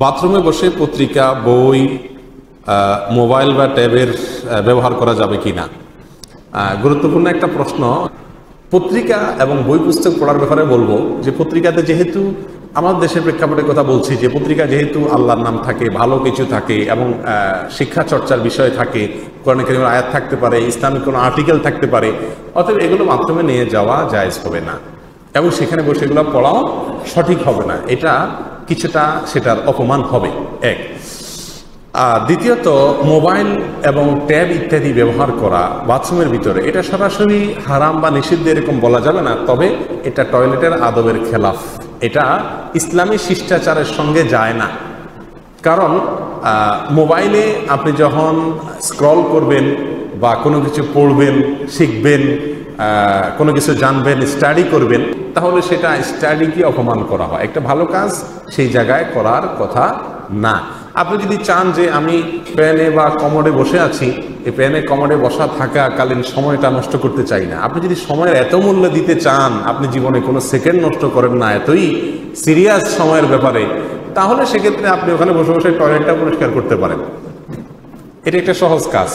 বাথরুমে বসে পত্রিকা, বই, মোবাইল বা ট্যাবের ব্যবহার করা যাবে কি না? গুরুত্বপূর্ণ একটা প্রশ্ন। পত্রিকা এবং বই পুস্তক পড়ার ব্যাপারে বলবো যে পত্রিকাতে যেহেতু আমাদের দেশের প্রেক্ষাপটের কথা বলছি, যে পত্রিকা যেহেতু আল্লাহর নাম থাকে, ভালো কিছু থাকে এবং শিক্ষা চর্চার বিষয় থাকে, কোরআন কারীমের আয়াত থাকতে পারে, ইসলামিক কোনো আর্টিকেল থাকতে পারে, অতএব এগুলো মাধ্যমে নিয়ে যাওয়া জায়েজ হবে না এবং সেখানে বসে এগুলো পড়াও সঠিক হবে না। এটা কিছুটা সেটার অপমান হবে এক। আর দ্বিতীয়ত, মোবাইল এবং ট্যাব ইত্যাদি ব্যবহার করা বাথরুমের ভিতরে এটা সরাসরি হারাম বা নিষিদ্ধ এরকম বলা যাবে না, তবে এটা টয়লেটের আদবের খেলাফ, এটা ইসলামী শিষ্টাচারের সঙ্গে যায় না। কারণ মোবাইলে আপনি যখন স্ক্রল করবেন বা কোনো কিছু পড়বেন, শিখবেন, কোনো কিছু জানবেন, স্টাডি করবেন, তাহলে সেটা স্টাডিকে অপমান করা হয়। একটা ভালো কাজ সেই জায়গায় করার কথা না। আপনি যদি চান যে আমি প্যানে বা কমোডে বসে আছি, এই প্যানে কমোডে বসা থাকাকালীন সময়টা নষ্ট করতে চাই না, আপনি যদি সময়ের এত মূল্য দিতে চান, আপনি জীবনে কোনো সেকেন্ড নষ্ট করেন না, এতই সিরিয়াস সময়ের ব্যাপারে, তাহলে সেক্ষেত্রে আপনি ওখানে বসে বসে টয়লেটটা পরিষ্কার করতে পারেন। এটা একটা সহজ কাজ,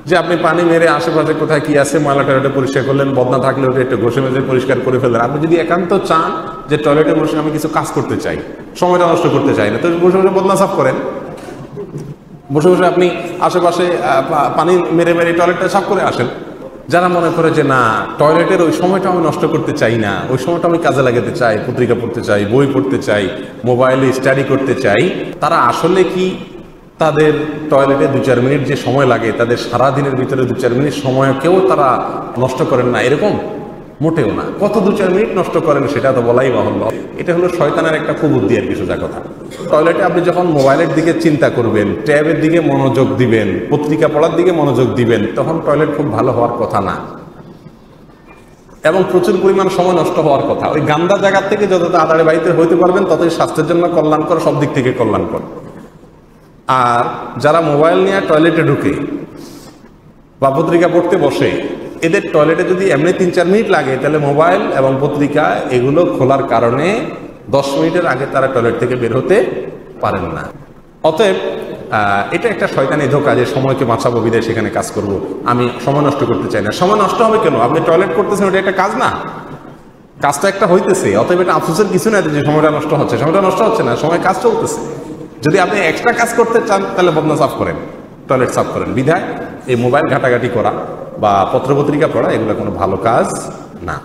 যে আপনি পানি মেরে আশেপাশে কোথায় কি আছে ময়লা টয়লেটে পরিষ্কার করলেন, বদনা থাকলে ওটা একটু ঘষে মেজে পরিষ্কার করে ফেললেন। আপনি যদি একান্ত চান যে টয়লেটে বসে আমি কিছু কাজ করতে চাই, সময়টা নষ্ট করতে চাই না, তো বসে বসে বদনা সাফ করেন। বসে বসে আপনি আশেপাশে পানি মেরে মেরে টয়লেটটা সাফ করে আসেন। যারা মনে করে যে না, টয়লেটের ওই সময়টা আমি নষ্ট করতে চাই না, ওই সময়টা আমি কাজে লাগাতে চাই, পত্রিকা পড়তে চাই, বই পড়তে চাই, মোবাইলে স্টাডি করতে চাই, তারা আসলে কি তাদের টয়লেটে 2-4 মিনিট যে সময় লাগে, তাদের সারাদিনের ভিতরে 2-4 মিনিট সময়কেও তারা নষ্ট করেন না? এরকম মোটেও না। কত 2-4 মিনিট নষ্ট করেন সেটা তো বলাই বাহুল্য। এটা হলো শয়তানের একটা কুবুদ্ধি আর কি, সোজা কথা। টয়লেটে আপনি যখন মোবাইলের দিকে চিন্তা করবেন, ট্যাবের দিকে মনোযোগ দিবেন, পত্রিকা পড়ার দিকে মনোযোগ দিবেন, তখন টয়লেট খুব ভালো হওয়ার কথা না এবং প্রচুর পরিমাণ সময় নষ্ট হওয়ার কথা। ওই গান্দা জায়গা থেকে যত তাড়াতাড়ি বাড়িতে হইতে পারবেন ততই স্বাস্থ্যের জন্য কল্যাণকর, সব দিক থেকে কল্যাণকর। আর যারা মোবাইল নিয়ে টয়লেটে ঢুকে বা পত্রিকা পড়তে বসে, এদের টয়লেটে যদি এমনি 3-4 মিনিট লাগে, তাহলে মোবাইল এবং পত্রিকা এগুলো খোলার কারণে 10 মিনিটের আগে তারা টয়লেট থেকে বের হতে পারেন না। অতএব এটা একটা শয়তানি ধোঁকা যে সময়কে বাঁচাবো বিদায় সেখানে কাজ করব, আমি সময় নষ্ট করতে চাই না। সময় নষ্ট হবে কেন? আপনি টয়লেট করতেছেন, ওটা একটা কাজ না? কাজটা একটা হইতেছে, অতএব এটা আফসোসের কিছু না যে সময়টা নষ্ট হচ্ছে। সময়টা নষ্ট হচ্ছে না, সময় কাজ চলতেছে। যদি আপনি এক্সট্রা কাজ করতে চান তাহলে বদনা সাফ করেন, টয়লেট সাফ করেন। বিধায় এই মোবাইল ঘাটাঘাটি করা বা পত্রপত্রিকা পড়া এগুলো কোনো ভালো কাজ না।